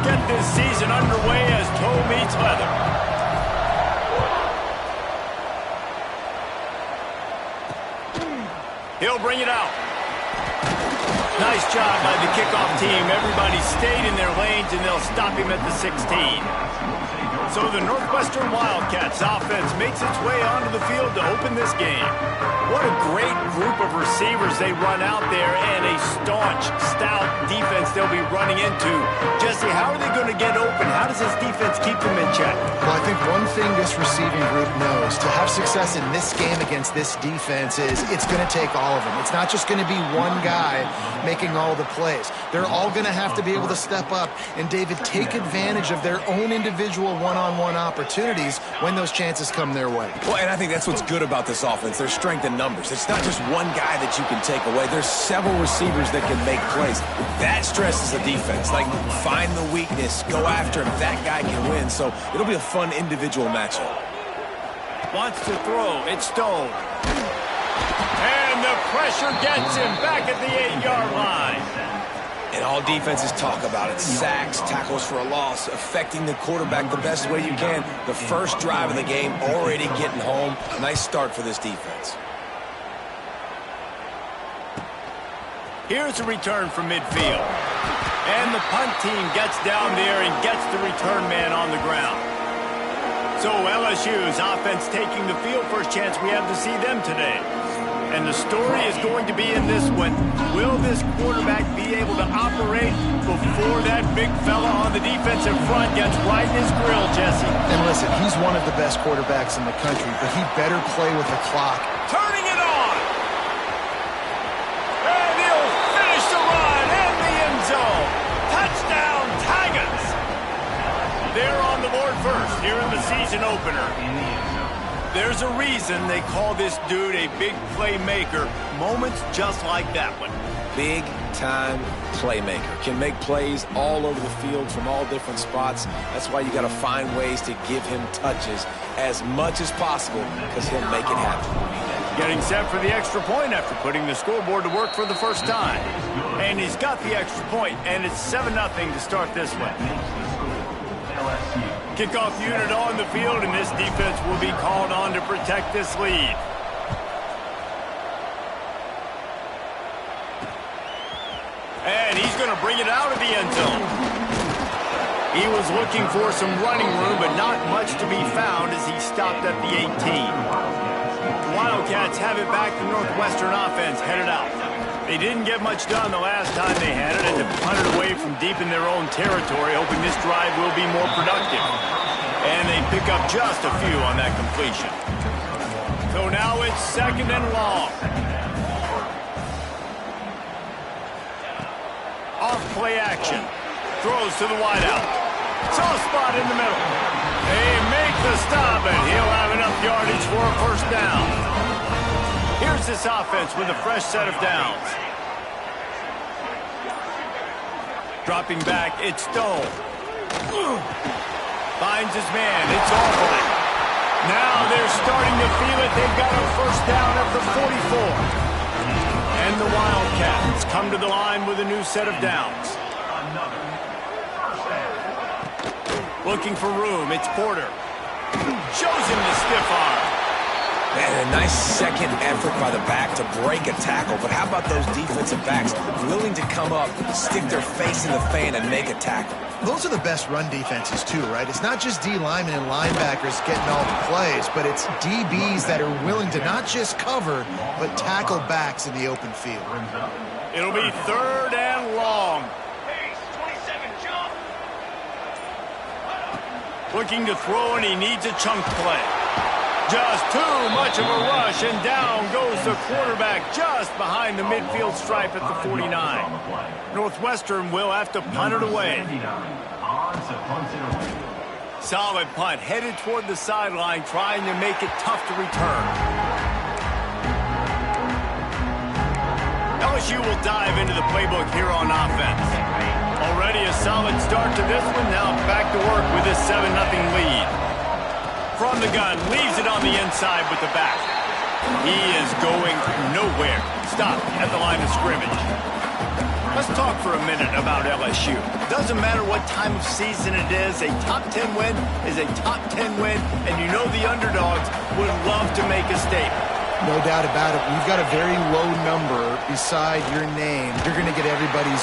get this season underway as toe meets leather. He'll bring it out. Nice job by the kickoff team. Everybody stayed in their lanes, and they'll stop him at the 16. So the Northwestern Wildcats offense makes its way onto the field to open this game. What a great group of receivers they run out there, and a staunch, stout defense they'll be running into. Jesse, how are they going to get open? How does this defense keep them in check? Well, I think one thing this receiving group knows, to have success in this game against this defense, is it's going to take all of them. It's not just going to be one guy making all the plays. They're all going to have to be able to step up and, David, take advantage of their own individual one-on-one opportunities when those chances come their way. Well, and I think that's what's good about this offense. There's strength in numbers. It's not just one guy that you can take away. There's several receivers that can make plays. That stresses the defense. Like, find the weakness, go after him. That guy can win. So it'll be a fun individual matchup. Wants to throw. It's Stone. And the pressure gets him back at the 8-yard line. And all defenses talk about it. Sacks, tackles for a loss, affecting the quarterback the best way you can. The first drive of the game, already getting home. Nice start for this defense. Here's a return from midfield. And the punt team gets down there and gets the return man on the ground. So LSU's offense taking the field. First chance we have to see them today. And the story is going to be in this one. Will this quarterback be able to operate before that big fella on the defensive front gets right in his grill, Jesse? And listen, he's one of the best quarterbacks in the country, but he better play with the clock. Turning it on! And he'll finish the run in the end zone. Touchdown, Tigers! They're on the board first here in the season opener. There's a reason they call this dude a big playmaker. Moments just like that one. Big-time playmaker. Can make plays all over the field from all different spots. That's why you got to find ways to give him touches as much as possible, because he'll make it happen. Getting set for the extra point after putting the scoreboard to work for the first time. And he's got the extra point, and it's 7-0 to start this one. Kickoff unit on the field, and this defense will be called on to protect this lead. And he's going to bring it out of the end zone. He was looking for some running room, but not much to be found as he stopped at the 18. The Wildcats have it back. The Northwestern offense headed out. They didn't get much done the last time they had it, and to punt it away from deep in their own territory, hoping this drive will be more productive. And they pick up just a few on that completion. So now it's 2nd and long. Off play action. Throws to the wideout. Soft spot in the middle. They make the stop, and he'll have enough yardage for a first down. Here's this offense with a fresh set of downs. Dropping back, it's Stone. Finds his man, it's Albright. Now they're starting to feel it. They've got a first down at the 44. And the Wildcats come to the line with a new set of downs. Looking for room, it's Porter. Shows him the stiff arm. Man, a nice second effort by the back to break a tackle. But how about those defensive backs willing to come up, stick their face in the fan, and make a tackle? Those are the best run defenses, too, right? It's not just D linemen and linebackers getting all the plays, but it's DBs that are willing to not just cover, but tackle backs in the open field. It'll be 3rd and long. Looking to throw, and he needs a chunk play. Just too much of a rush, and down goes the quarterback just behind the midfield stripe at the 49. Northwestern will have to punt it away. Solid punt, headed toward the sideline, trying to make it tough to return. LSU will dive into the playbook here on offense. Already a solid start to this one, now back to work with this 7-0 lead. From the gun, leaves it on the inside with the back. He is going nowhere. Stop at the line of scrimmage. Let's talk for a minute about LSU. Doesn't matter what time of season it is, a top 10 win is a top 10 win, and you know the underdogs would love to make a statement. No doubt about it. We've got a very low number beside your name. You're going to get everybody's...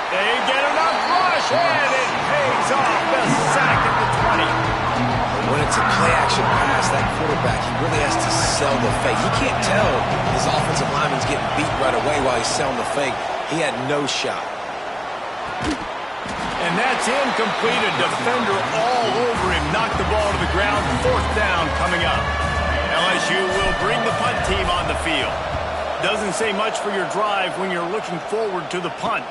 They get enough rush, and it pays off the sack at the 20. When it's a play-action pass, that quarterback, he really has to sell the fake. He can't tell his offensive lineman's getting beat right away while he's selling the fake. He had no shot. And that's incomplete. A defender all over him. Knocked the ball to the ground. 4th down coming up. LSU will bring the punt team on the field. Doesn't say much for your drive when you're looking forward to the punt.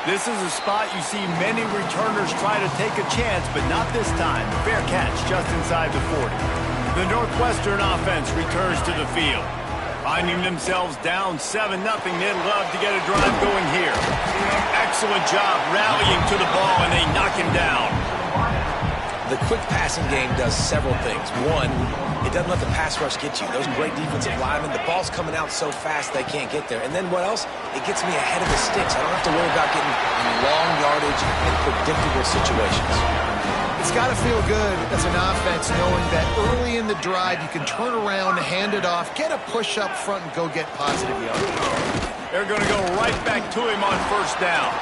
This is a spot you see many returners try to take a chance, but not this time. Fair catch just inside the 40. The Northwestern offense returns to the field. Finding themselves down 7-0, they'd love to get a drive going here. Excellent job rallying to the ball, and they knock him down. The quick passing game does several things. One, it doesn't let the pass rush get you. Those great defensive linemen, the ball's coming out so fast they can't get there. And then what else? It gets me ahead of the sticks. I don't have to worry about getting in long yardage and predictable situations. It's got to feel good as an offense knowing that early in the drive you can turn around, hand it off, get a push up front, and go get positive yards. They're going to go right back to him on 1st down.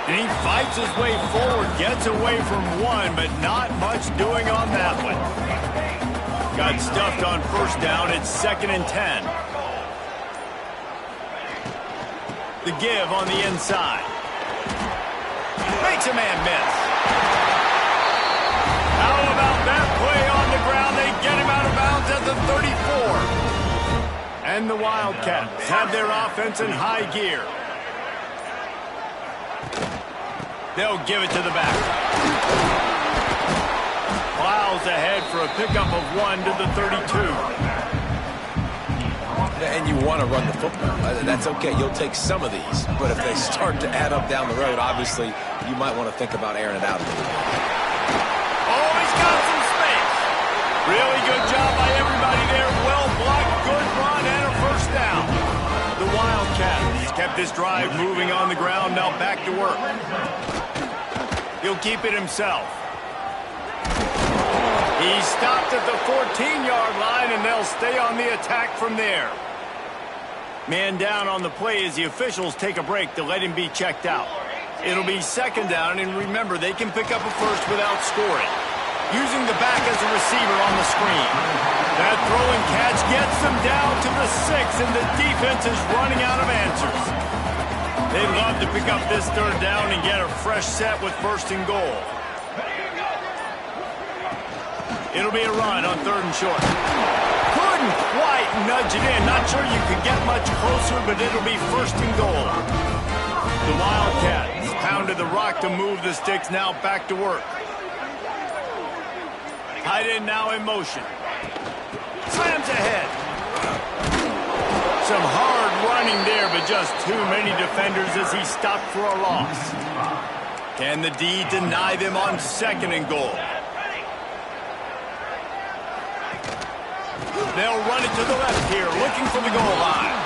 And he fights his way forward, gets away from one, but not much doing on that one. Got stuffed on 1st down. It's 2nd and 10. The give on the inside. Makes a man miss. How about that play on the ground? They get him out of bounds at the 34. And the Wildcats have their offense in high gear. They'll give it to the back. Plows ahead for a pickup of 1 to the 32. And you want to run the football. That's okay. You'll take some of these. But if they start to add up down the road, obviously, you might want to think about airing it out a little bit. Oh, he's got some space. Really good job by everybody there. Well blocked, good run, and a 1st down. The Wildcats kept this drive moving on the ground. Now back to work. He'll keep it himself. He stopped at the 14-yard line, and they'll stay on the attack from there. Man down on the play as the officials take a break to let him be checked out. It'll be 2nd down, and remember, they can pick up a 1st without scoring. Using the back as a receiver on the screen. That throw and catch gets them down to the 6, and the defense is running out of answers. They'd love to pick up this 3rd down and get a fresh set with 1st and goal. It'll be a run on 3rd and short. Couldn't quite nudge it in. Not sure you could get much closer, but it'll be 1st and goal. The Wildcats pounded the rock to move the sticks. Now back to work. Tight end now in motion. Slams ahead. Some hard running there, but just too many defenders as he stopped for a loss. Can the D deny them on 2nd and goal? They'll run it to the left here, looking for the goal line.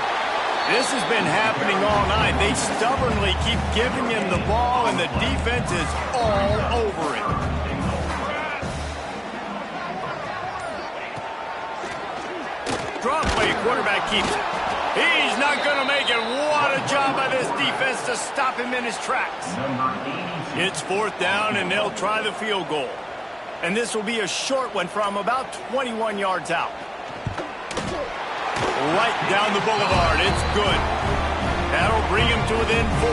This has been happening all night. They stubbornly keep giving him the ball, and the defense is all over it. Drop play, quarterback keeps it. He's not going to make it. What a job by this defense to stop him in his tracks. It's 4th down, and they'll try the field goal. And this will be a short one from about 21 yards out. Right down the boulevard. It's good. That'll bring him to within 4.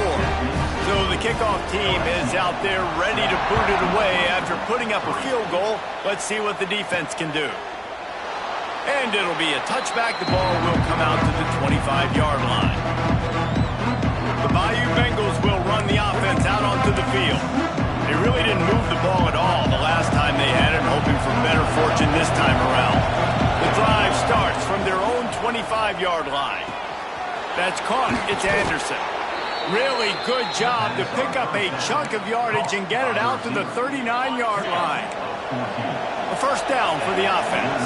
So the kickoff team is out there ready to boot it away after putting up a field goal. Let's see what the defense can do. And it'll be a touchback. The ball will come out to the 25-yard line. The Bayou Bengals will run the offense out onto the field. They really didn't move the ball at all the last time they had it, hoping for better fortune this time around. The drive starts from their own 25-yard line. That's caught. It's Anderson. Really good job to pick up a chunk of yardage and get it out to the 39-yard line. A 1st down for the offense.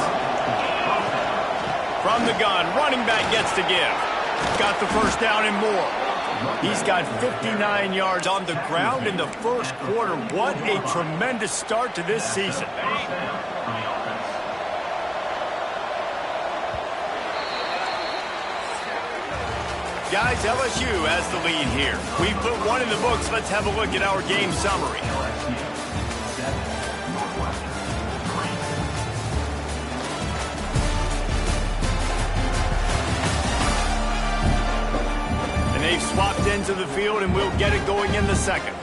From the gun, running back gets to give. Got the 1st down and more. He's got 59 yards on the ground in the first quarter. What a tremendous start to this season. Guys, LSU has the lead here. We put one in the books. Let's have a look at our game summary. And they've swapped into the field, and we'll get it going in the second.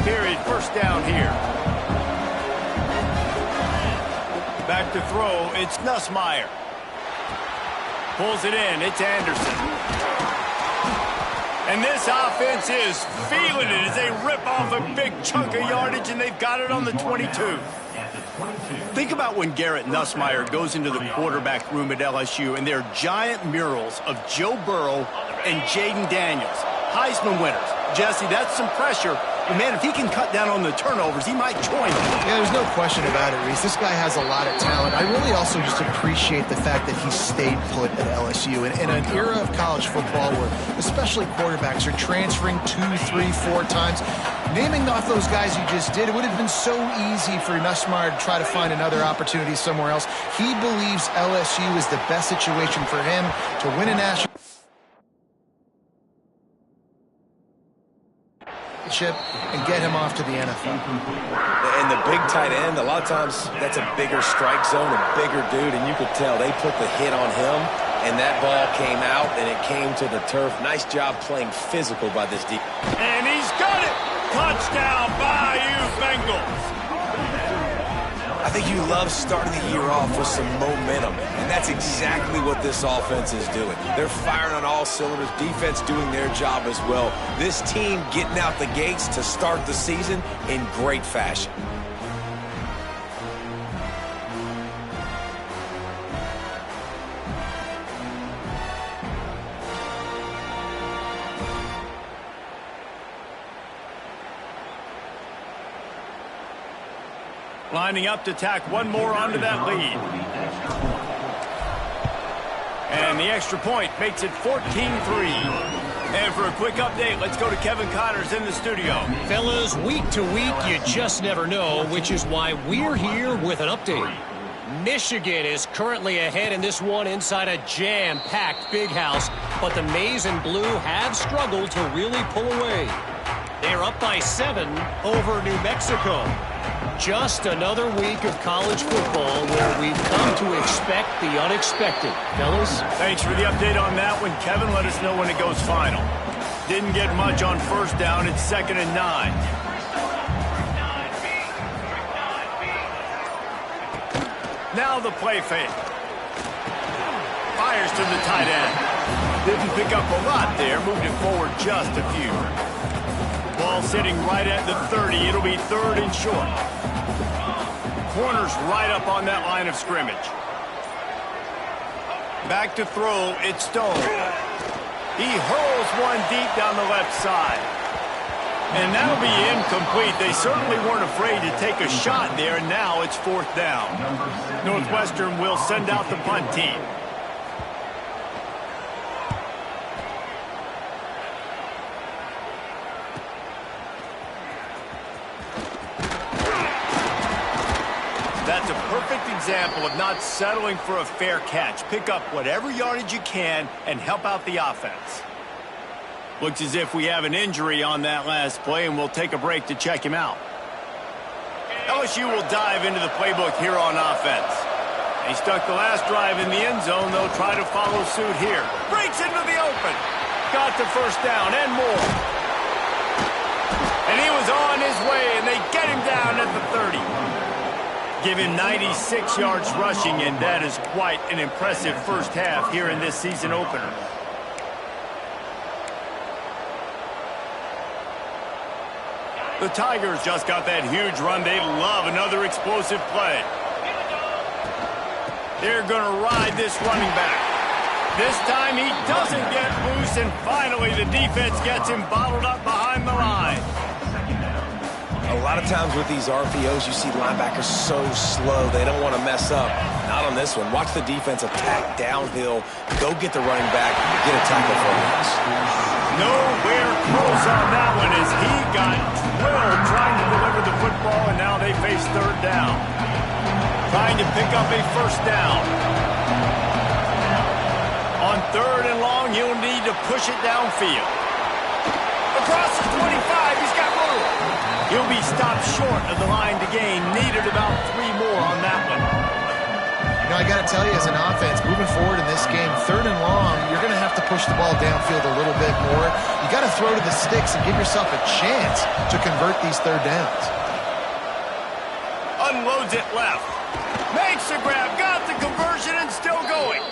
Period, first down here. Back to throw, it's Nussmeier. Pulls it in, it's Anderson. And this offense is feeling it as they rip off a big chunk of yardage, and they've got it on the 22. Think about when Garrett Nussmeier goes into the quarterback room at LSU, and there are giant murals of Joe Burrow and Jaden Daniels, Heisman winners. Jesse, that's some pressure. But, man, if he can cut down on the turnovers, he might join them. Yeah, there's no question about it, Reese. This guy has a lot of talent. I really also just appreciate the fact that he stayed put at LSU. In an era of college football where especially quarterbacks are transferring 2, 3, 4 times, naming off those guys you just did, it would have been so easy for Nussmeier to try to find another opportunity somewhere else. He believes LSU is the best situation for him to win a national and get him off to the NFL. And the big tight end, a lot of times that's a bigger strike zone, a bigger dude, and you could tell they put the hit on him, and that ball came out, and it came to the turf. Nice job playing physical by this defense. And he's got it! Touchdown, Bayou Bengals! I think you love starting the year off with some momentum, and that's exactly what this offense is doing. They're firing on all cylinders, defense doing their job as well. This team getting out the gates to start the season in great fashion. Lining up to tack one more onto that lead. And the extra point makes it 14-3. And for a quick update, let's go to Kevin Connors in the studio. Fellas, week to week, you just never know, which is why we're here with an update. Michigan is currently ahead in this one inside a jam-packed big house, but the Maize and Blue have struggled to really pull away. They're up by 7 over New Mexico. Just another week of college football where we've come to expect the unexpected. Fellas? Thanks for the update on that one, Kevin. Let us know when it goes final. Didn't get much on first down. It's 2nd and 9. Now the play fake. Fires to the tight end. Didn't pick up a lot there. Moved it forward just a few. Ball sitting right at the 30. It'll be 3rd and short. Corner's right up on that line of scrimmage. Back to throw, it's Stone. He hurls one deep down the left side. And that'll be incomplete. They certainly weren't afraid to take a shot there, and now it's 4th down. Northwestern will send out the punt team. That's a perfect example of not settling for a fair catch. Pick up whatever yardage you can and help out the offense. Looks as if we have an injury on that last play, and we'll take a break to check him out. LSU will dive into the playbook here on offense. He stuck the last drive in the end zone. They'll try to follow suit here. Breaks into the open. Got the first down and more. And he was on his way, and they get him down at the 30. Give him 96 yards rushing, and that is quite an impressive first half here in this season opener. The Tigers just got that huge run. They love another explosive play. They're going to ride this running back. This time he doesn't get loose, and finally the defense gets him bottled up behind the line. A lot of times with these RPOs, you see linebackers so slow, they don't want to mess up. Not on this one. Watch the defense attack downhill, go get the running back, get a tackle for a loss. Nowhere close on that one as he got drilled trying to deliver the football, and now they face third down. Trying to pick up a first down. On third and long, he'll need to push it downfield. Across the 25, he's got room. He'll be stopped short of the line to gain. Needed about 3 more on that one. You know, I got to tell you, as an offense, moving forward in this game, third and long, you're going to have to push the ball downfield a little bit more. You got to throw to the sticks and give yourself a chance to convert these third downs. Unloads it left. Makes the grab, got the conversion, and still going.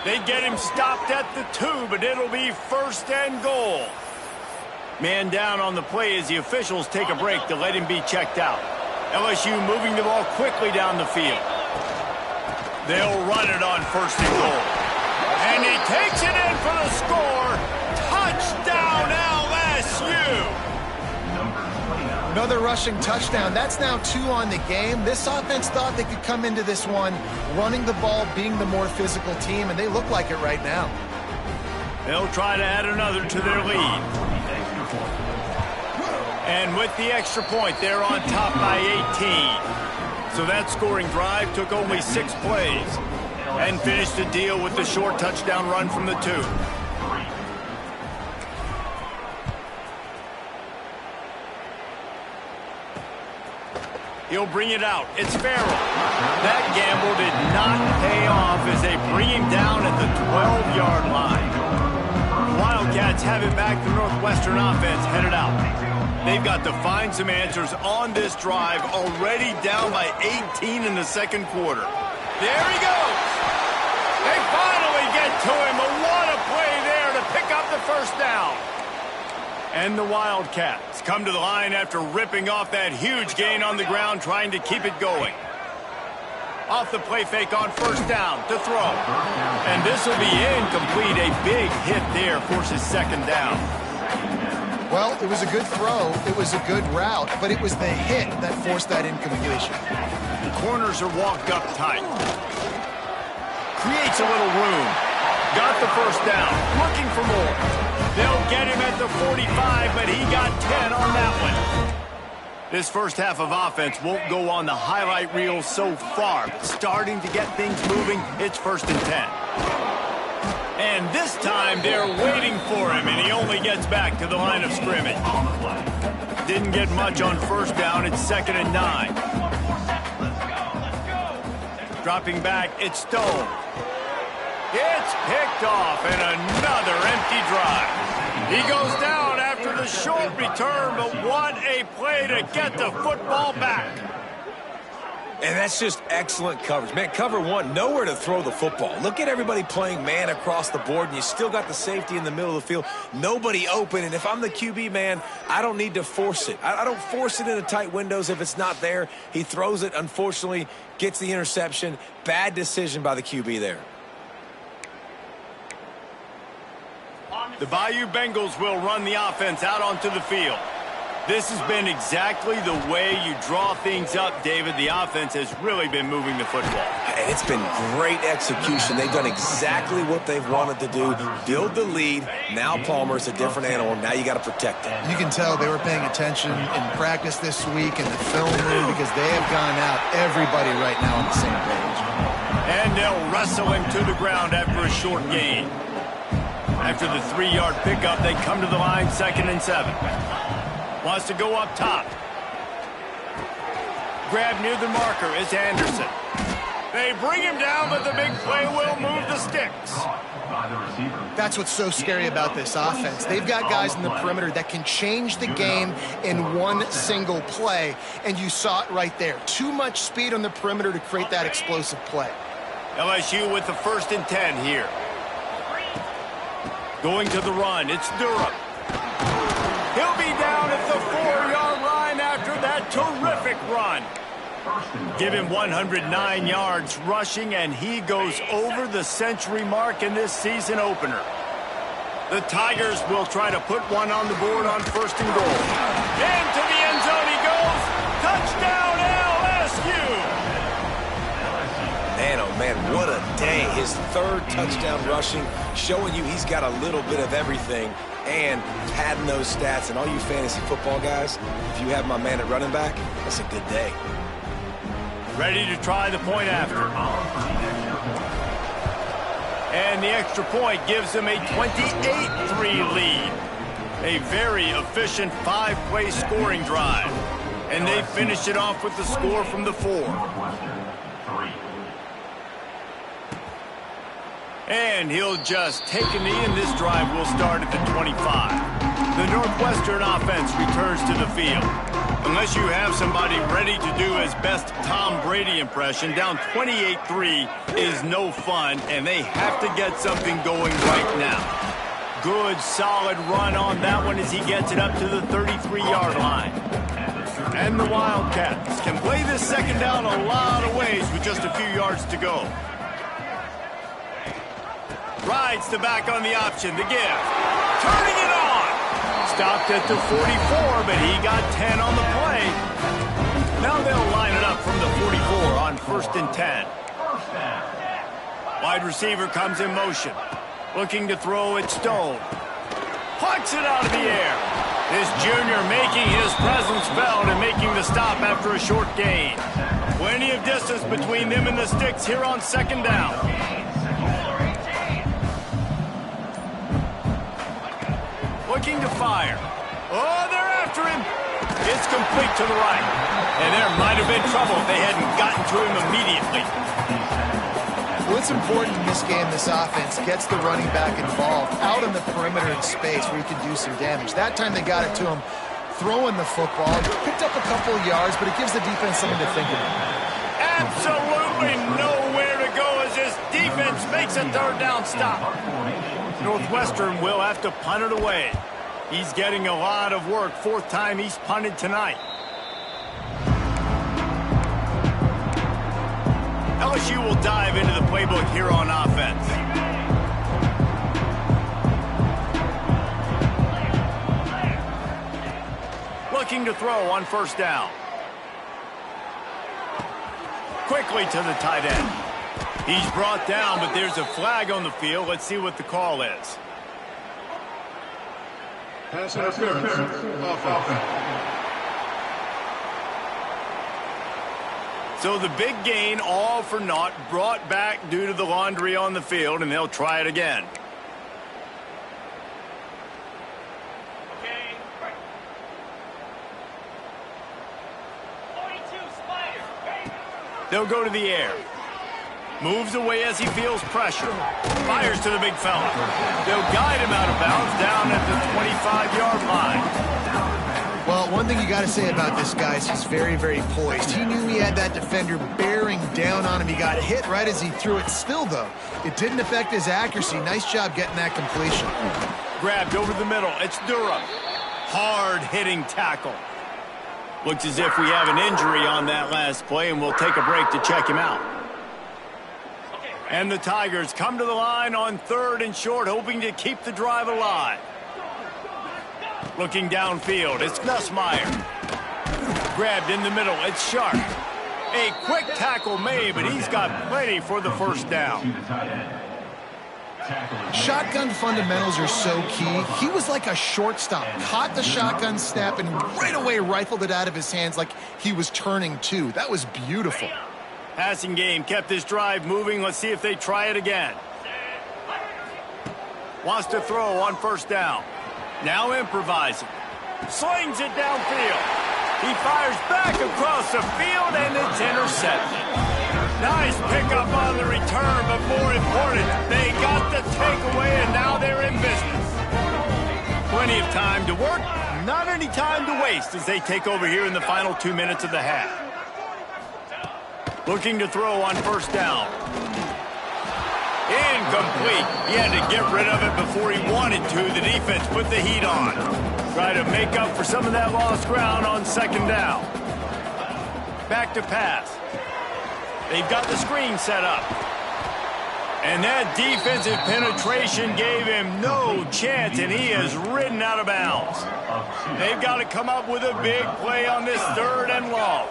They get him stopped at the 2, but it'll be first and goal. Man down on the play as the officials take a break to let him be checked out. LSU moving the ball quickly down the field. They'll run it on first and goal. And he takes it in for the score. Touchdown, LSU! Another rushing touchdown. That's now 2 on the game. This offense thought they could come into this one running the ball, being the more physical team, and they look like it right now. They'll try to add another to their lead. And with the extra point, they're on top by 18. So that scoring drive took only 6 plays and finished the deal with the short touchdown run from the 2. He'll bring it out. It's Farrell. That gamble did not pay off as they bring him down at the 12-yard line. Wildcats have it back. The Northwestern offense headed out. They've got to find some answers on this drive, already down by 18 in the second quarter. There he goes. They finally get to him. But what a play there to pick up the first down. And the Wildcats come to the line after ripping off that huge gain on the ground, trying to keep it going. Off the play fake on first down to throw. And this will be incomplete. A big hit there forces second down. Well, it was a good throw. It was a good route, but it was the hit that forced that incompletion. The corners are walked up tight. Creates a little room. Got the first down. Looking for more. They'll get him at the 45, but he got 10 on that one. This first half of offense won't go on the highlight reel so far. Starting to get things moving, it's first and 10. And this time they're waiting for him, and he only gets back to the line of scrimmage. Didn't get much on first down. It's second and 9. Dropping back, it's Stone. It's picked off, and another empty drive. He goes down after the short return, but what a play to get the football back. And that's just excellent coverage. Man, cover one, nowhere to throw the football. Look at everybody playing man across the board, and you still got the safety in the middle of the field. Nobody open, and if I'm the QB, man, I don't need to force it. I don't force it into tight windows if it's not there. He throws it, unfortunately, gets the interception. Bad decision by the QB there. The Bayou Bengals will run the offense out onto the field. This has been exactly the way you draw things up, David. The offense has really been moving the football. And it's been great execution. They've done exactly what they've wanted to do. Build the lead. Now Palmer's a different animal. Now you got to protect him. You can tell they were paying attention in practice this week in the film room because they have gone out, everybody right now on the same page. And they'll wrestle him to the ground after a short gain. After the 3-yard pickup, they come to the line, second and 7. Wants to go up top. Grab near the marker is Anderson. They bring him down, but the big play will move the sticks. That's what's so scary about this offense. They've got guys in the perimeter that can change the game in one single play, and you saw it right there. Too much speed on the perimeter to create that explosive play. LSU with the first and 10 here. Going to the run, it's Durham. He'll be down at the 4-yard line after that terrific run. Give him 109 yards rushing, and he goes over the century mark in this season opener. The Tigers will try to put one on the board on first and goal. Into the end zone he goes, what a day. His third touchdown rushing, showing you he's got a little bit of everything. And padding those stats, and all you fantasy football guys, if you have my man at running back, that's a good day. Ready to try the point after. And the extra point gives them a 28-3 lead. A very efficient 5-play scoring drive. And they finish it off with the score from the 4. And he'll just take a knee, and this drive will start at the 25. The Northwestern offense returns to the field. Unless you have somebody ready to do his best Tom Brady impression, down 28-3 is no fun, and they have to get something going right now. Good, solid run on that one as he gets it up to the 33-yard line. And the Wildcats can play this second down a lot of ways with just a few yards to go. Rides the back on the option, the give. Turning it on. Stopped at the 44, but he got 10 on the play. Now they'll line it up from the 44 on 1st and 10. Wide receiver comes in motion. Looking to throw it, Stone. Plucks it out of the air. This junior making his presence felt and making the stop after a short gain. Plenty of distance between them and the sticks here on second down. Looking to fire. Oh, they're after him. It's complete to the right. And there might have been trouble if they hadn't gotten to him immediately. What's important in this game, this offense gets the running back involved out on the perimeter in space where he can do some damage. That time they got it to him throwing the football. Picked up a couple of yards, but it gives the defense something to think about. Absolutely nowhere to go as this defense makes a third down stop. Northwestern will have to punt it away. He's getting a lot of work. 4th time he's punted tonight. LSU will dive into the playbook here on offense. Looking to throw on 1st down. Quickly to the tight end. He's brought down, but there's a flag on the field. Let's see what the call is. Pass interference. Offense. So the big gain, all for naught, brought back due to the laundry on the field, and they'll try it again. Okay. 42 Spider. They'll go to the air. Moves away as he feels pressure. Fires to the big fella. They'll guide him out of bounds down at the 25-yard line. Well, one thing you got to say about this guy is he's very, very poised. He knew he had that defender bearing down on him. He got hit right as he threw it. Still, though, it didn't affect his accuracy. Nice job getting that completion. Grabbed over the middle. It's Durham. Hard-hitting tackle. Looks as if we have an injury on that last play, and we'll take a break to check him out. And the Tigers come to the line on 3rd and short, hoping to keep the drive alive. Looking downfield, it's Nussmeier. Grabbed in the middle, it's Sharp. A quick tackle made, but he's got plenty for the 1st down. Shotgun fundamentals are so key. He was like a shortstop. Caught the shotgun snap and right away rifled it out of his hands like he was turning too. That was beautiful. Passing game kept this drive moving. Let's see if they try it again. Wants to throw on 1st down. Now improvising. Slings it downfield. He fires back across the field, and it's intercepted. Nice pickup on the return, but more important, they got the takeaway, and now they're in business. Plenty of time to work, not any time to waste as they take over here in the final 2 minutes of the half. Looking to throw on 1st down. Incomplete. He had to get rid of it before he wanted to. The defense put the heat on. Try to make up for some of that lost ground on 2nd down. Back to pass. They've got the screen set up. And that defensive penetration gave him no chance, and he is ridden out of bounds. They've got to come up with a big play on this 3rd and long.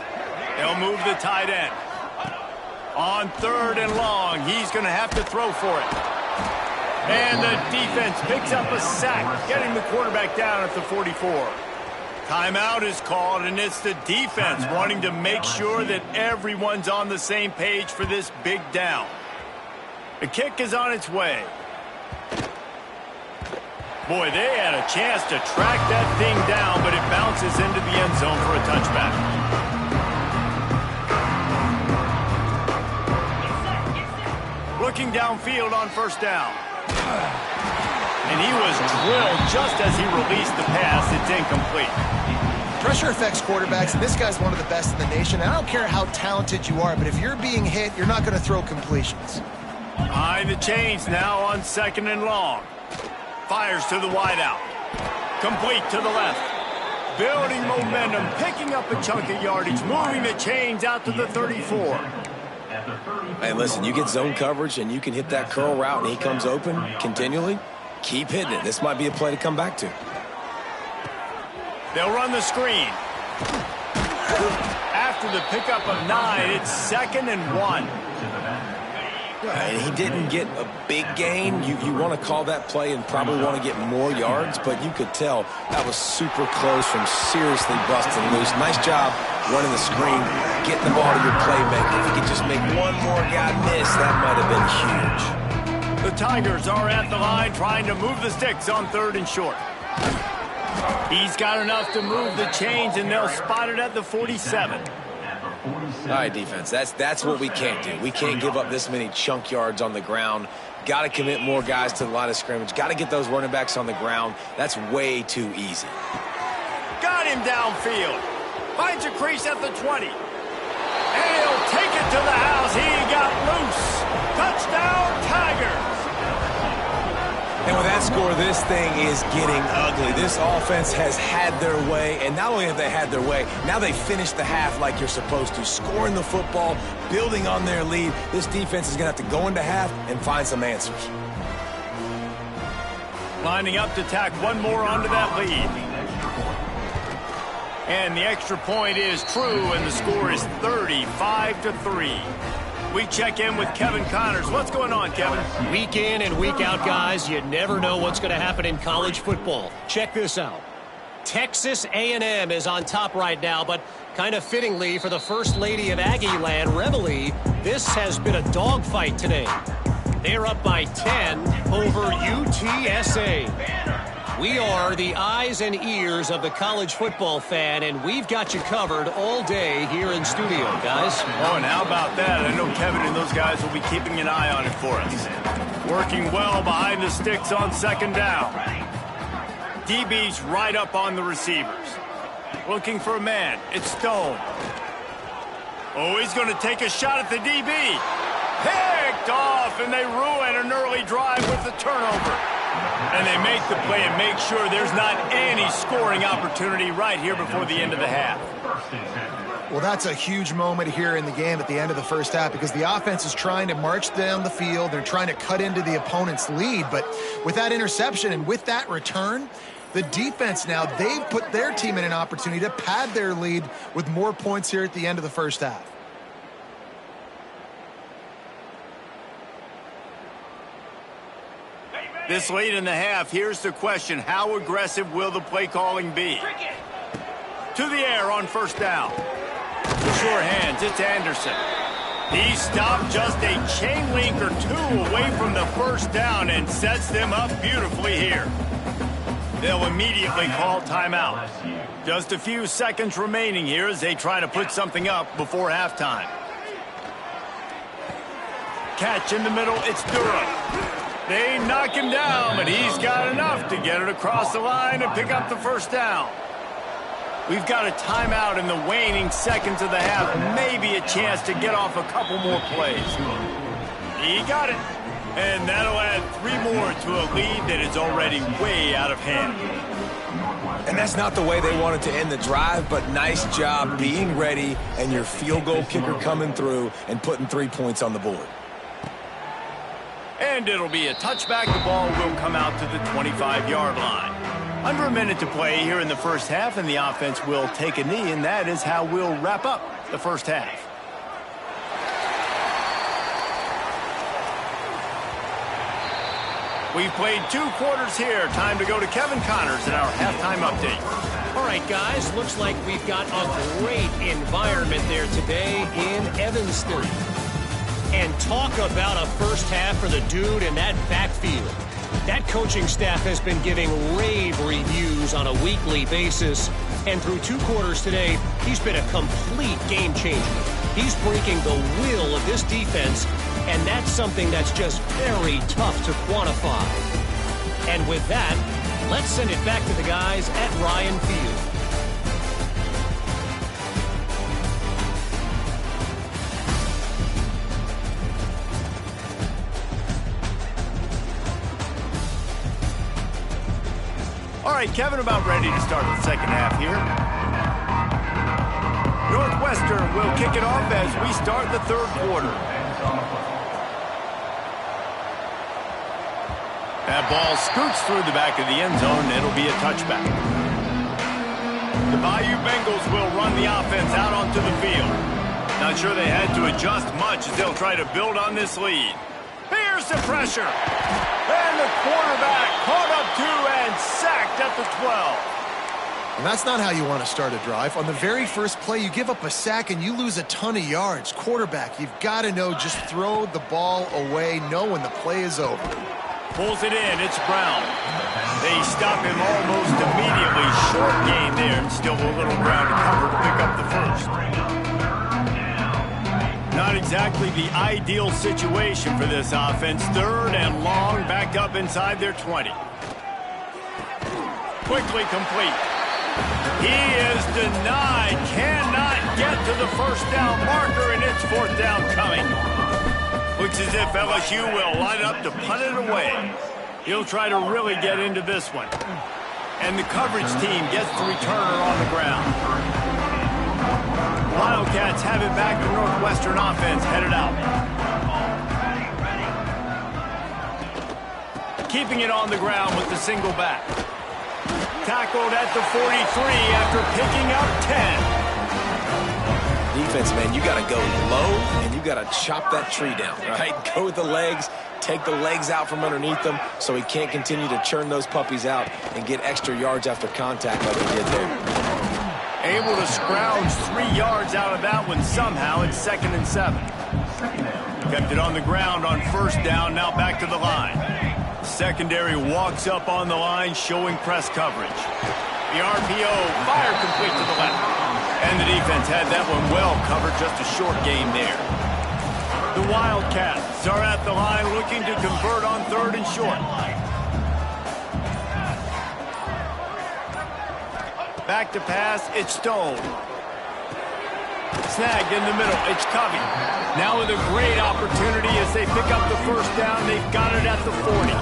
They'll move the tight end. On 3rd and long, he's going to have to throw for it. And the defense picks up a sack, getting the quarterback down at the 44. Timeout is called, and it's the defense wanting to make sure that everyone's on the same page for this big down. The kick is on its way. Boy, they had a chance to track that thing down, but it bounces into the end zone for a touchback. Looking downfield on 1st down. And he was drilled just as he released the pass. It's incomplete. Pressure affects quarterbacks, and this guy's one of the best in the nation. I don't care how talented you are, but if you're being hit, you're not going to throw completions. Behind the chains now on 2nd and long. Fires to the wideout. Complete to the left. Building momentum, picking up a chunk of yardage, moving the chains out to the 34. Hey, listen, you get zone coverage and you can hit that curl route and he comes open continually, keep hitting it. This might be a play to come back to. They'll run the screen. After the pickup of 9, it's 2nd and 1. And he didn't get a big gain. You want to call that play and probably want to get more yards, but you could tell that was super close from seriously busting loose. Nice job running the screen, getting the ball to your playmaker. If you could just make one more guy miss, that might have been huge. The Tigers are at the line trying to move the sticks on 3rd and short. He's got enough to move the chains, and they'll spot it at the 47. All right, defense, that's what we can't do. We can't give up this many chunk yards on the ground. Got to commit more guys to the line of scrimmage. Got to get those running backs on the ground. That's way too easy. Got him downfield. Finds a crease at the 20. And he'll take it to the house. He got loose. Touchdown, Tigers. And with that score, this thing is getting ugly. This offense has had their way, and not only have they had their way, now they finished the half like you're supposed to, scoring the football, building on their lead. This defense is going to have to go into half and find some answers. Lining up to tack one more onto that lead. And the extra point is true, and the score is 35-3. We check in with Kevin Connors. What's going on, Kevin? Week in and week out, guys, you never know what's going to happen in college football. Check this out. Texas A&M is on top right now, but kind of fittingly for the First Lady of Aggie Land, Reveille, this has been a dogfight today. They're up by 10 over UTSA. We are the eyes and ears of the college football fan, and we've got you covered all day here in studio, guys. Oh, and how about that? I know Kevin and those guys will be keeping an eye on it for us. Working well behind the sticks on 2nd down. DB's right up on the receivers. Looking for a man. It's Stone. Oh, he's going to take a shot at the DB. Picked off, and they ruin an early drive with the turnover. And they make the play and make sure there's not any scoring opportunity right here before the end of the half. Well, that's a huge moment here in the game at the end of the first half because the offense is trying to march down the field. They're trying to cut into the opponent's lead. But with that interception and with that return, the defense now, they've put their team in an opportunity to pad their lead with more points here at the end of the first half. This late in the half, here's the question. How aggressive will the play calling be? To the air on 1st down. Sure hands, it's Anderson. He stopped just a chain link or two away from the 1st down and sets them up beautifully here. They'll immediately call timeout. Just a few seconds remaining here as they try to put something up before halftime. Catch in the middle, it's Durham. They knock him down, but he's got enough to get it across the line and pick up the 1st down. We've got a timeout in the waning seconds of the half. Maybe a chance to get off a couple more plays. He got it. And that'll add 3 more to a lead that is already way out of hand. And that's not the way they wanted to end the drive, but nice job being ready and your field goal kicker coming through and putting 3 points on the board. And it'll be a touchback. The ball will come out to the 25-yard line. Under a minute to play here in the first half, and the offense will take a knee, and that is how we'll wrap up the first half. We've played 2 quarters here. Time to go to Kevin Connors in our halftime update. All right, guys, looks like we've got a great environment there today in Evanston. And talk about a first half for the dude in that backfield. That coaching staff has been giving rave reviews on a weekly basis. And through 2 quarters today, he's been a complete game changer. He's breaking the will of this defense, and that's something that's just very tough to quantify. And with that, let's send it back to the guys at Ryan Field. All right, Kevin, about ready to start the second half here. Northwestern will kick it off as we start the 3rd quarter. That ball scoots through the back of the end zone, and it'll be a touchback. The Bayou Bengals will run the offense out onto the field. Not sure they had to adjust much as they'll try to build on this lead. Here's the pressure. And the quarterback caught up 2 and sacked at the 12. And that's not how you want to start a drive. On the very first play, you give up a sack and you lose a ton of yards. Quarterback, you've got to know, just throw the ball away, know when the play is over. Pulls it in, it's Brown. They stop him almost immediately. Short gain there, and still a little ground to cover to pick up the first. Not exactly the ideal situation for this offense. 3rd and long, backed up inside their 20. Quickly complete. He is denied. Cannot get to the first down marker, and it's 4th down coming. Looks as if LSU will line up to punt it away. He'll try to really get into this one. And the coverage team gets the returner on the ground. Wildcats have it back. The Northwestern offense headed out. Keeping it on the ground with the single back. Tackled at the 43 after picking up 10. Defense, man, you got to go low, and you got to chop that tree down, right? Go with the legs, take the legs out from underneath them so he can't continue to churn those puppies out and get extra yards after contact like he did there. Able to scrounge 3 yards out of that one somehow. It's 2nd and 7. Kept it on the ground on 1st down, now back to the line. Secondary walks up on the line, showing press coverage. The RPO, fire complete to the left. And the defense had that one well covered, just a short game there. The Wildcats are at the line looking to convert on 3rd and short. Back to pass, it's Stone. Snagged in the middle, it's Covey. Now with a great opportunity as they pick up the first down, they've got it at the 40.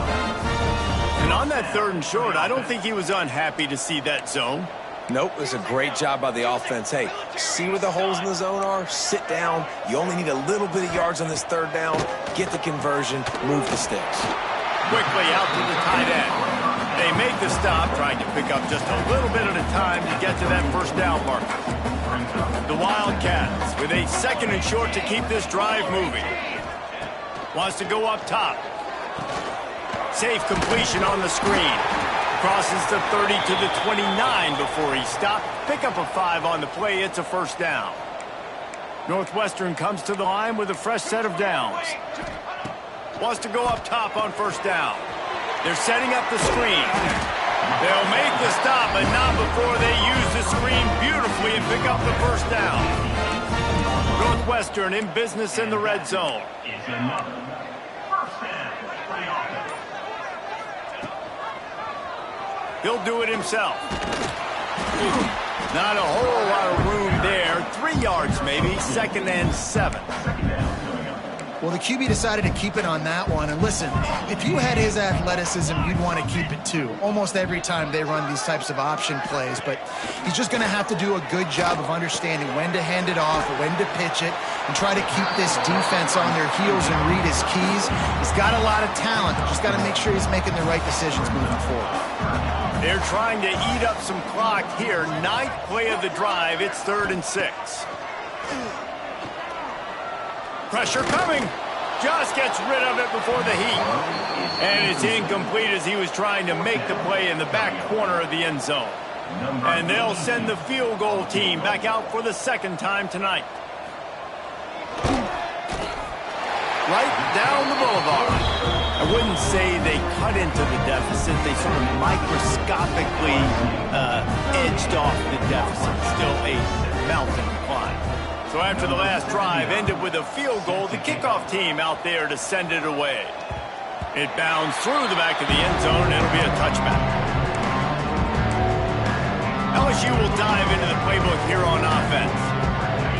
And on that 3rd and short, I don't think he was unhappy to see that zone. Nope, it's a great job by the offense. Hey, see where the holes in the zone are? Sit down. You only need a little bit of yards on this 3rd down. Get the conversion, move the sticks. Quickly out to the tight end. They make the stop, trying to pick up just a little bit at a time to get to that first down marker. The Wildcats with a 2nd and short to keep this drive moving. Wants to go up top. Safe completion on the screen. Crosses the 30 to the 29 before he stopped. Pick up a 5 on the play. It's a first down. Northwestern comes to the line with a fresh set of downs. Wants to go up top on first down. They're setting up the screen. They'll make the stop, but not before they use the screen beautifully and pick up the first down. Northwestern in business in the red zone. He'll do it himself. Not a whole lot of room there. 3 yards maybe, 2nd and 7. Well, the QB decided to keep it on that one. And listen, if you had his athleticism, you'd want to keep it too. Almost every time they run these types of option plays. But he's just going to have to do a good job of understanding when to hand it off, when to pitch it, and try to keep this defense on their heels and read his keys. He's got a lot of talent. Just got to make sure he's making the right decisions moving forward. They're trying to eat up some clock here. 9th play of the drive. It's 3rd and 6. Pressure coming. Just gets rid of it before the heat. And it's incomplete as he was trying to make the play in the back corner of the end zone. And they'll send the field goal team back out for the second time tonight. Right down the boulevard. I wouldn't say they cut into the deficit. They sort of microscopically edged off the deficit. Still a mountain to climb. So after the last drive ended with a field goal, the kickoff team out there to send it away. It bounds through the back of the end zone, and it'll be a touchback. LSU will dive into the playbook here on offense.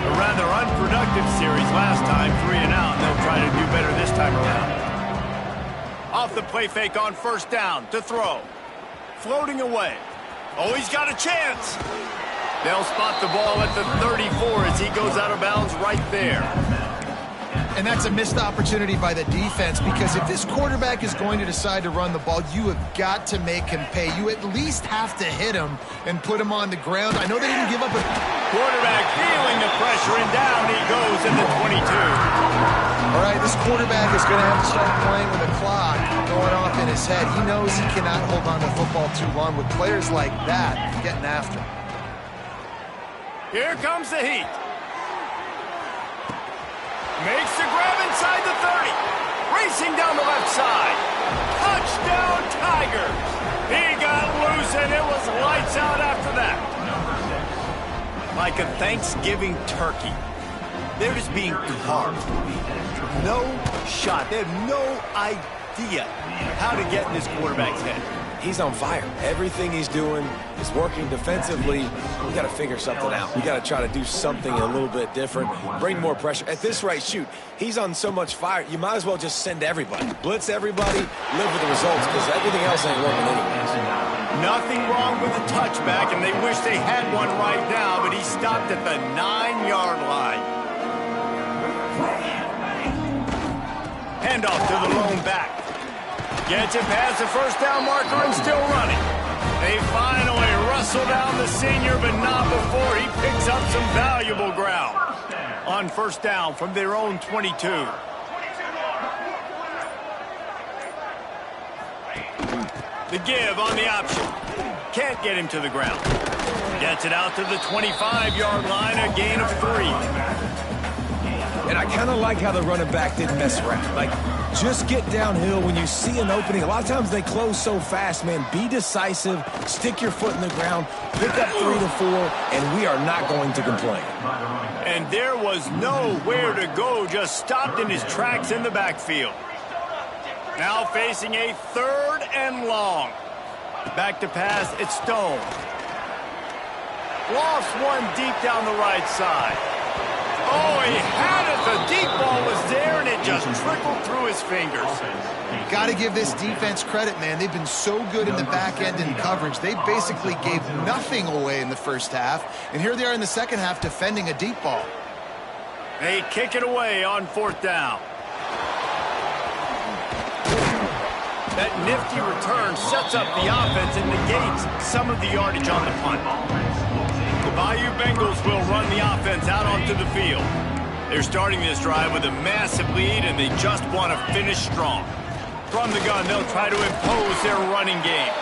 A rather unproductive series last time, 3 and out, and they'll try to do better this time around. Off the play fake on first down to throw. Floating away. Oh, he's got a chance. They'll spot the ball at the 34 as he goes out of bounds right there. And that's a missed opportunity by the defense, because if this quarterback is going to decide to run the ball, you have got to make him pay. You at least have to hit him and put him on the ground. I know they didn't give up a... Quarterback feeling the pressure, and down he goes in the 22. All right, this quarterback is going to have to start playing with the clock going off in his head. He knows he cannot hold on to the football too long with players like that getting after him. Here comes the heat. Makes the grab inside the 30. Racing down the left side. Touchdown, Tigers. He got loose, and it was lights out after that. Like a Thanksgiving turkey. They're just being carved. No shot. They have no idea how to get in this quarterback's head. He's on fire. Everything he's doing is working defensively. We got to figure something out. We got to try to do something a little bit different, bring more pressure. At this rate, shoot, he's on so much fire, you might as well just send everybody. Blitz everybody, live with the results, because everything else ain't working anyways. Nothing wrong with the touchback, and they wish they had one right now, but he stopped at the 9-yard line. Handoff to the lone back. Gets it past the first down marker and still running. They finally wrestle down the senior, but not before he picks up some valuable ground. On first down from their own 22. The give on the option. Can't get him to the ground. Gets it out to the 25-yard line, a gain of 3. And I kind of like how the running back didn't mess around. Like, just get downhill when you see an opening. A lot of times they close so fast, man. Be decisive, stick your foot in the ground, pick up 3 to 4, and we are not going to complain. And there was nowhere to go, just stopped in his tracks in the backfield. Now facing a 3rd and long. Back to pass, it's Stone. Lost one deep down the right side. Oh, he had it. The deep ball was there, and it just trickled through his fingers. Got to give this defense credit, man. They've been so good in the back end in coverage. They basically gave nothing away in the first half, and here they are in the second half defending a deep ball. They kick it away on 4th down. That nifty return sets up the offense and negates some of the yardage on the punt. The Bayou Bengals will run the offense out onto the field. They're starting this drive with a massive lead, and they just want to finish strong. From the gun, they'll try to impose their running game.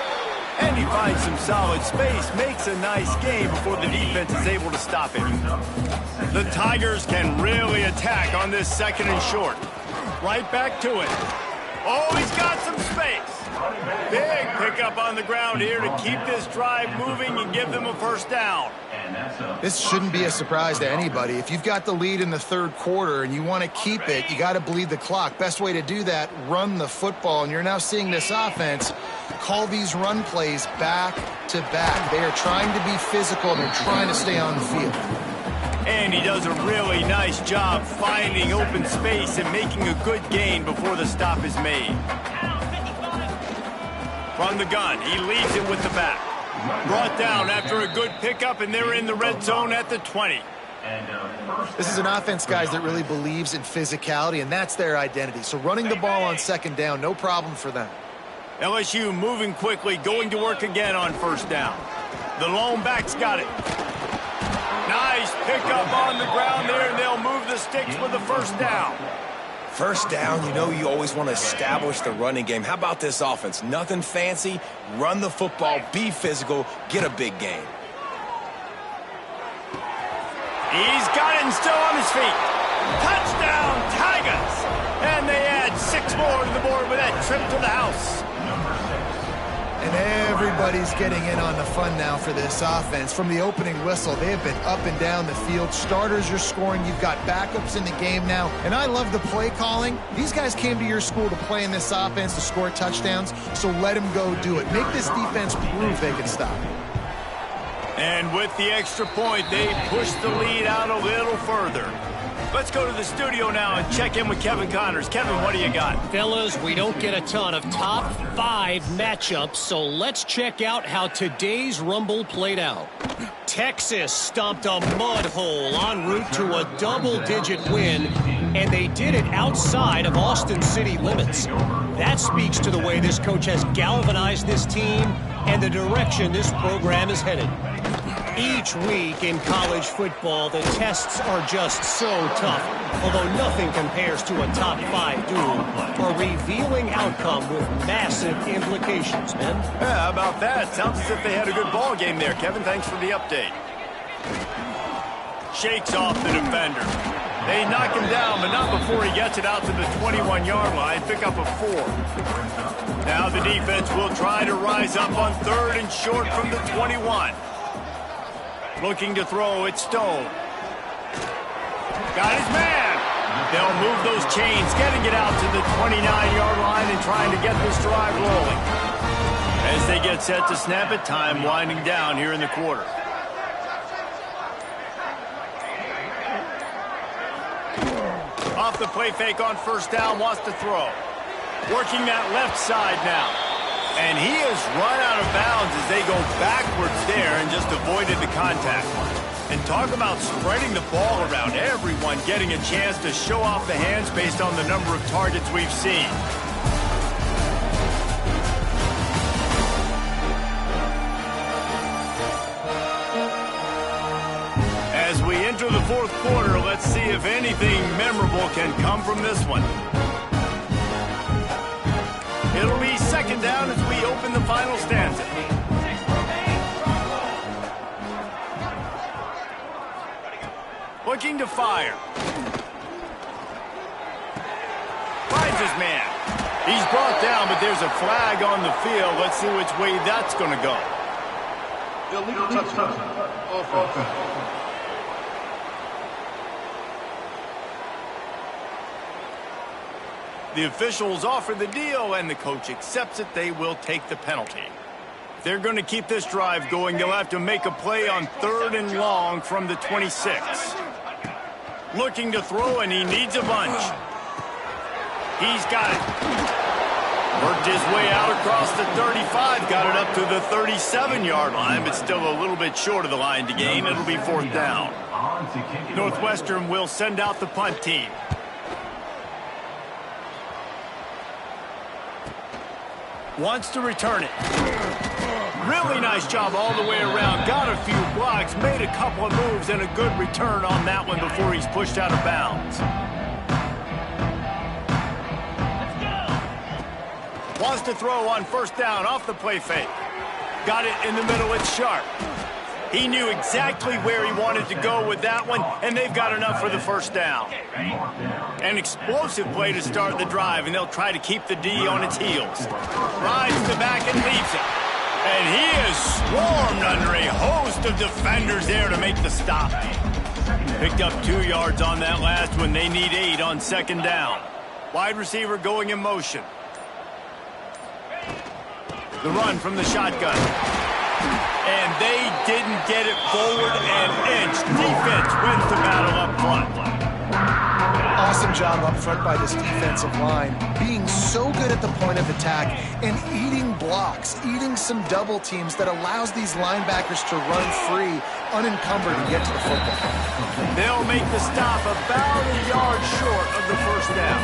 And he finds some solid space, makes a nice game before the defense is able to stop him. The Tigers can really attack on this 2nd and short. Right back to it. Oh, he's got some space. Big pickup on the ground here to keep this drive moving and give them a first down. This shouldn't be a surprise to anybody. If you've got the lead in the 3rd quarter and you want to keep it, you got to bleed the clock. Best way to do that, run the football. And you're now seeing this offense call these run plays back to back. They are trying to be physical, and they're trying to stay on the field. And he does a really nice job finding open space and making a good gain before the stop is made. From the gun, he leads it with the back. Brought down after a good pickup, and they're in the red zone at the 20. This is an offense, guys, that really believes in physicality, and that's their identity. So running the ball on 2nd down, no problem for them. LSU moving quickly, going to work again on 1st down. The lone back's got it. Nice pickup on the ground there, and they'll move the sticks with the first down. First down, you know you always want to establish the running game. How about this offense? Nothing fancy. Run the football, be physical, get a big gain. He's got it and still on his feet. Touchdown, Tigers! And they add 6 more to the board with that trip to the house. And everybody's getting in on the fun now for this offense. From the opening whistle, they have been up and down the field. Starters are scoring. You've got backups in the game now. And I love the play calling. These guys came to your school to play in this offense to score touchdowns, so let them go do it. Make this defense prove they can stop. And with the extra point, they push the lead out a little further. Let's go to the studio now and check in with Kevin Connors. Kevin, what do you got? Fellas, we don't get a ton of top 5 matchups, so let's check out how today's Rumble played out. Texas stomped a mud hole en route to a double-digit win, and they did it outside of Austin city limits. That speaks to the way this coach has galvanized this team and the direction this program is headed. Each week in college football, the tests are just so tough, although nothing compares to a top 5 duel, a revealing outcome with massive implications, man. Yeah, how about that? Sounds as if they had a good ball game there, Kevin. Thanks for the update. Shakes off the defender. They knock him down, but not before he gets it out to the 21-yard line. Pick up a 4. Now the defense will try to rise up on 3rd and short from the 21. Looking to throw, it's Stone. Got his man. They'll move those chains, getting it out to the 29-yard line and trying to get this drive rolling. As they get set to snap it, time winding down here in the quarter. Off the play fake on 1st down, wants to throw. Working that left side now. And he has run out of bounds as they go backwards there and just avoided the contact. And talk about spreading the ball around. Everyone getting a chance to show off the hands based on the number of targets we've seen. As we enter the 4th quarter, let's see if anything memorable can come from this one. It'll be 2nd down as we open the final stanza. Looking to fire. Finds his man. He's brought down, but there's a flag on the field. Let's see which way that's going to go. Illegal touchdown. Offense. The officials offer the deal, and the coach accepts it. They will take the penalty. If they're going to keep this drive going, they'll have to make a play on 3rd and long from the 26. Looking to throw, and he needs a bunch. He's got it. Worked his way out across the 35, got it up to the 37-yard line, but still a little bit short of the line to gain. It'll be 4th down. Northwestern will send out the punt team. Wants to return it. Really nice job all the way around. Got a few blocks, made a couple of moves, and a good return on that one before he's pushed out of bounds. Wants to throw on 1st down off the play fake. Got it in the middle, it's Sharp. He knew exactly where he wanted to go with that one, and they've got enough for the 1st down. An explosive play to start the drive, and they'll try to keep the D on its heels. Rides the back and leaves it. And he is swarmed under a host of defenders there to make the stop. Picked up 2 yards on that last one. They need 8 on 2nd down. Wide receiver going in motion. The run from the shotgun. And they didn't get it forward an inch. Defense wins the battle up front. Awesome job up front by this defensive line, being so good at the point of attack and eating blocks, eating some double teams that allows these linebackers to run free, unencumbered, and get to the football. They'll make the stop about a yard short of the 1st down.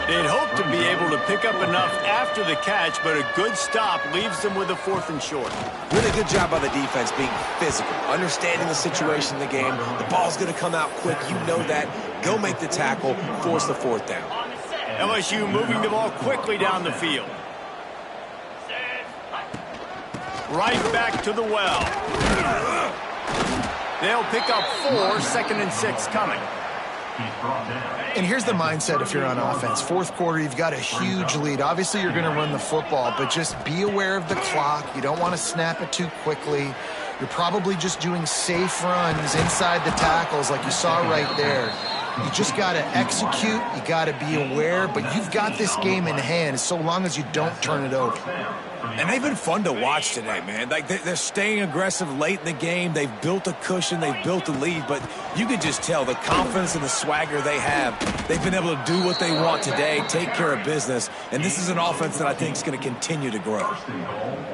They'd hope to be able to pick up enough after the catch, but a good stop leaves them with a 4th and short. Really good job by the defense being physical, understanding the situation in the game. The ball's going to come out quick. You know that. Go make the tackle, force the fourth down. LSU moving the ball quickly down the field. Right back to the well. They'll pick up 4, 2nd and 6 coming. And here's the mindset if you're on offense. Fourth quarter, you've got a huge lead. Obviously, you're going to run the football, but just be aware of the clock. You don't want to snap it too quickly. You're probably just doing safe runs inside the tackles like you saw right there. You just got to execute. You got to be aware, but you've got this game in hand so long as you don't turn it over. And they've been fun to watch today, man. Like, they're staying aggressive late in the game. They've built a cushion. They've built a lead. But you can just tell the confidence and the swagger they have. They've been able to do what they want today, take care of business. And this is an offense that I think is going to continue to grow.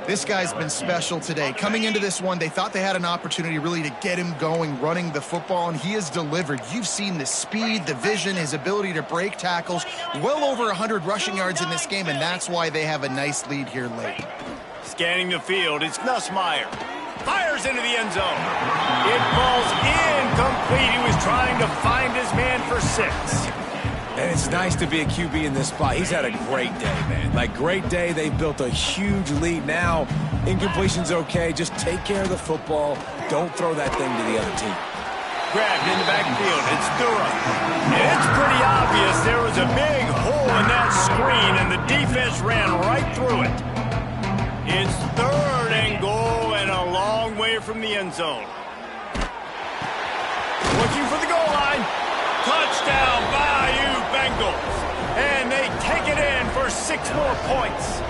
This guy's been special today. Coming into this one, they thought they had an opportunity really to get him going, running the football, and he has delivered. You've seen the speed, the vision, his ability to break tackles. Well over 100 rushing yards in this game, and that's why they have a nice lead here late. Scanning the field, it's Nussmeier. Fires into the end zone. It falls incomplete. He was trying to find his man for 6. And it's nice to be a QB in this spot. He's had a great day, man. Like, great day. They've built a huge lead. Now, incompletion's okay. Just take care of the football. Don't throw that thing to the other team. Grabbed in the backfield. It's Durham. And it's pretty obvious there was a big hole in that screen, and the defense ran right through it. It's 3rd and goal and a long way from the end zone. Looking for the goal line. Touchdown, Bayou Bengals. And they take it in for 6 more points.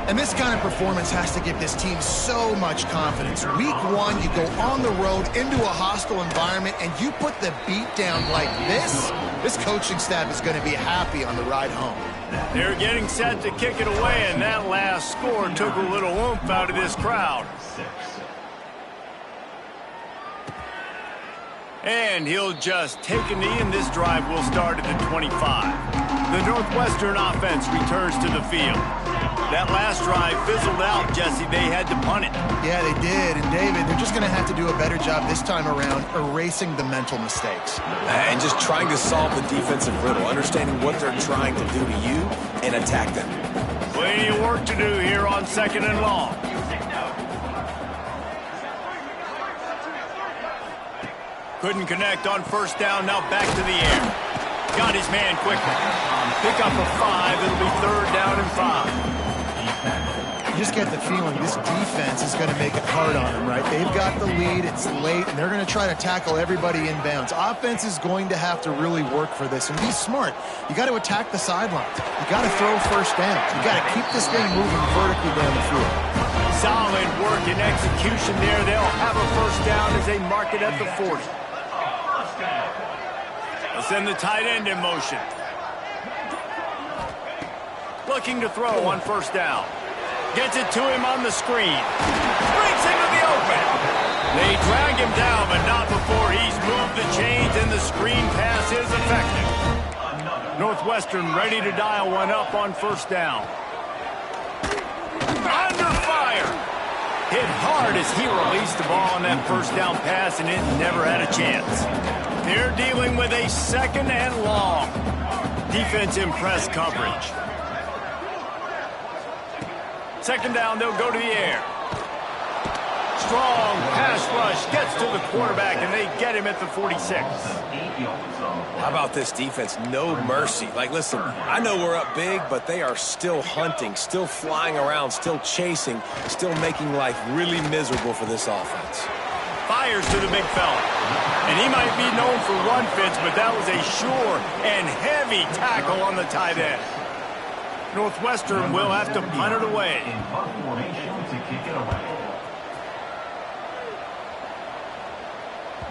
And this kind of performance has to give this team so much confidence. Week 1, you go on the road into a hostile environment, and you put the beat down like this. This coaching staff is going to be happy on the ride home. They're getting set to kick it away, and that last score took a little oomph out of this crowd. And he'll just take a knee, and this drive will start at the 25. The Northwestern offense returns to the field. That last drive fizzled out, Jesse. They had to punt it. Yeah, they did. And, David, they're just going to have to do a better job this time around erasing the mental mistakes. And just trying to solve the defensive riddle, understanding what they're trying to do to you and attack them. Plenty of work to do here on 2nd and long. Couldn't connect on 1st down. Now back to the air. Got his man quickly. Pick up a 5. It'll be 3rd down and 5. You just get the feeling this defense is going to make it hard on them, right? They've got the lead. It's late, and they're going to try to tackle everybody inbounds. Offense is going to have to really work for this and be smart. You got to attack the sidelines. You got to throw 1st down. You got to keep this thing moving vertically down the field. Solid work and execution there. They'll have a 1st down as they mark it at the 40. They'll send the tight end in motion. Looking to throw on 1st down. Gets it to him on the screen. Breaks into the open. They drag him down, but not before he's moved the chains, and the screen pass is effective. Northwestern ready to dial one up on 1st down. Under fire. Hit hard as he released the ball on that 1st down pass, and it never had a chance. They're dealing with a 2nd and long. Defense in press coverage. 2nd down, they'll go to the air. Strong pass rush gets to the quarterback, and they get him at the 46. How about this defense? No mercy. Like, listen, I know we're up big, but they are still hunting, still flying around, still chasing, still making life really miserable for this offense. Fires to the big fella. And he might be known for run fits, but that was a sure and heavy tackle on the tight end. Northwestern will have to punt it away.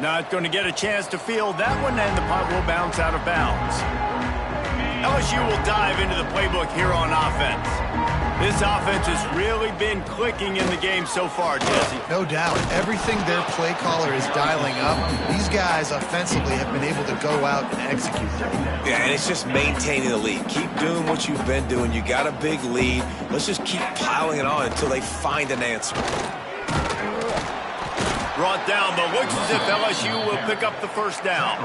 Not going to get a chance to field that one, and the punt will bounce out of bounds. LSU will dive into the playbook here on offense. This offense has really been clicking in the game so far, Jesse. No doubt. Everything their play caller is dialing up, these guys offensively have been able to go out and execute them. Yeah, and it's just maintaining the lead. Keep doing what you've been doing. You got a big lead. Let's just keep piling it on until they find an answer. Brought down, but looks as if LSU will pick up the 1st down.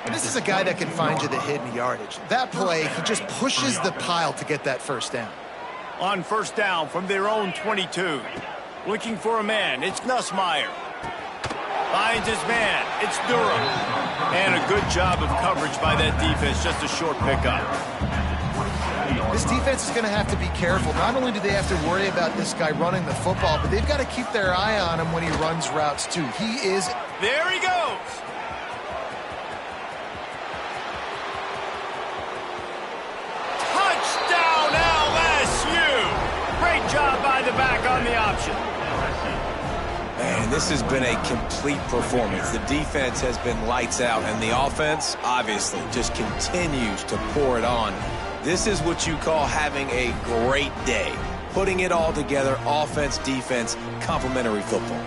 And this is a guy that can find you the hidden yardage. That play, he just pushes the pile to get that first down. On first down from their own 22. Looking for a man. It's Nussmeier. Finds his man. It's Durham. And a good job of coverage by that defense. Just a short pickup. This defense is going to have to be careful. Not only do they have to worry about this guy running the football, but they've got to keep their eye on him when he runs routes too. He is... There he goes! Touchdown LSU! Great job by the back on the option. Man, this has been a complete performance. The defense has been lights out, and the offense, obviously, just continues to pour it on. This is what you call having a great day. Putting it all together, offense, defense, complementary football.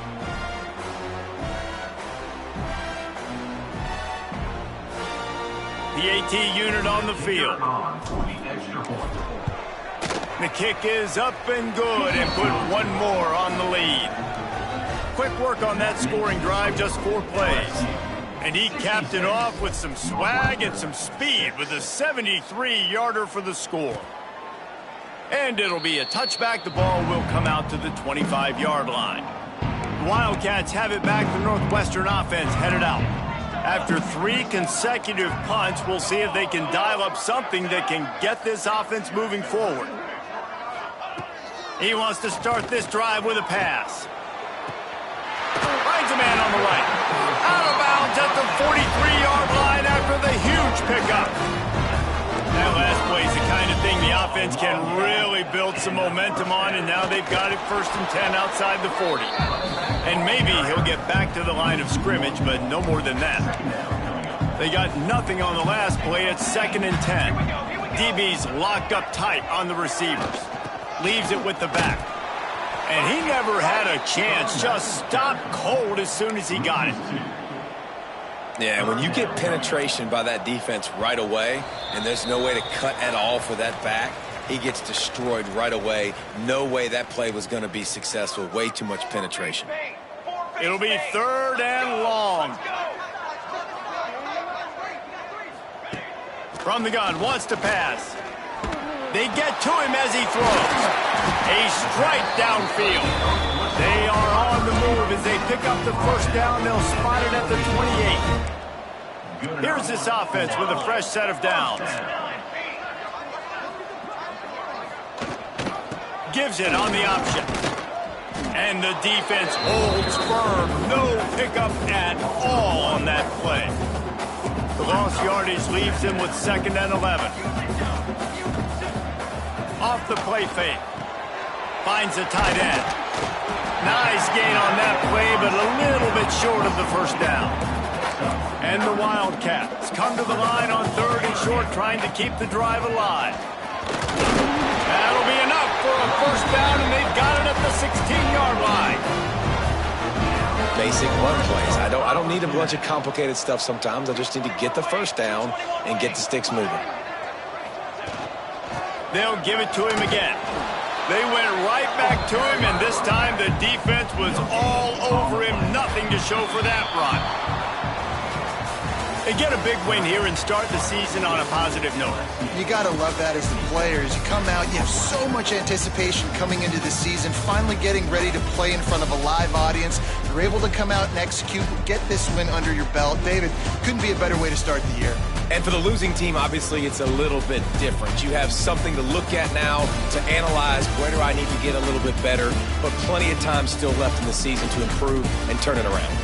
The AT unit on the field. The kick is up and good, and put one more on the lead. Quick work on that scoring drive, just 4 plays. And he capped it off with some swag and some speed with a 73-yarder for the score. And it'll be a touchback. The ball will come out to the 25-yard line. The Wildcats have it back. The Northwestern offense headed out. After 3 consecutive punts, we'll see if they can dial up something that can get this offense moving forward. He wants to start this drive with a pass. Finds a man on the right. Out of bounds at the 43-yard line after the huge pickup. That last play is the kind of thing the offense can really build some momentum on, and now they've got it 1st and 10 outside the 40. And maybe he'll get back to the line of scrimmage, but no more than that. They got nothing on the last play. It's 2nd and 10. DB's locked up tight on the receivers. Leaves it with the back. And he never had a chance. Just stopped cold as soon as he got it. Yeah, when you get penetration by that defense right away, and there's no way to cut at all for that back, he gets destroyed right away. No way that play was going to be successful. Way too much penetration. It'll be 3rd and long. From the gun, wants to pass. They get to him as he throws. A strike downfield. They are on the move as they pick up the first down. They'll spot it at the 28. Here's this offense with a fresh set of downs. Gives it on the option. And the defense holds firm. No pickup at all on that play. The lost yardage leaves him with 2nd and 11. Off the play fake. Finds a tight end. Nice gain on that play, but a little bit short of the first down. And the Wildcats come to the line on 3rd and short, trying to keep the drive alive. That'll be enough for a first down, and they've got it at the 16-yard line. Basic run plays. I don't need a bunch of complicated stuff sometimes. I just need to get the first down and get the sticks moving. They'll give it to him again. They went right back to him, and this time the defense was all over him. Nothing to show for that run. They get a big win here and start the season on a positive note. You got to love that as the players. You come out, you have so much anticipation coming into the season, finally getting ready to play in front of a live audience. You're able to come out and execute and get this win under your belt. David, couldn't be a better way to start the year. And for the losing team, obviously, it's a little bit different. You have something to look at now, to analyze where do I need to get a little bit better, but plenty of time still left in the season to improve and turn it around.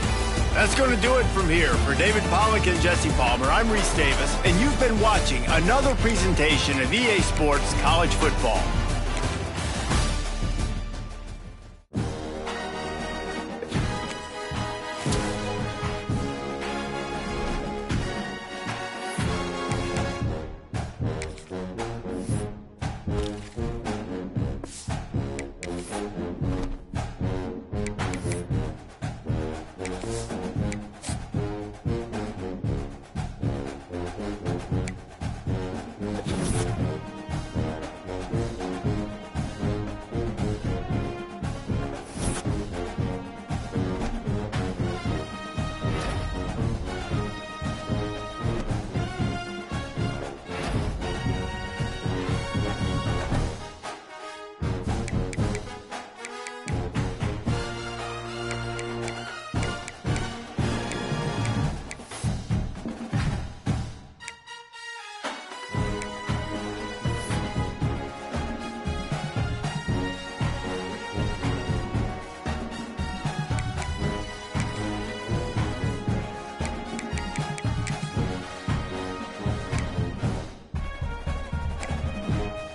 That's going to do it from here. For David Pollack and Jesse Palmer, I'm Reese Davis, and you've been watching another presentation of EA Sports College Football. it.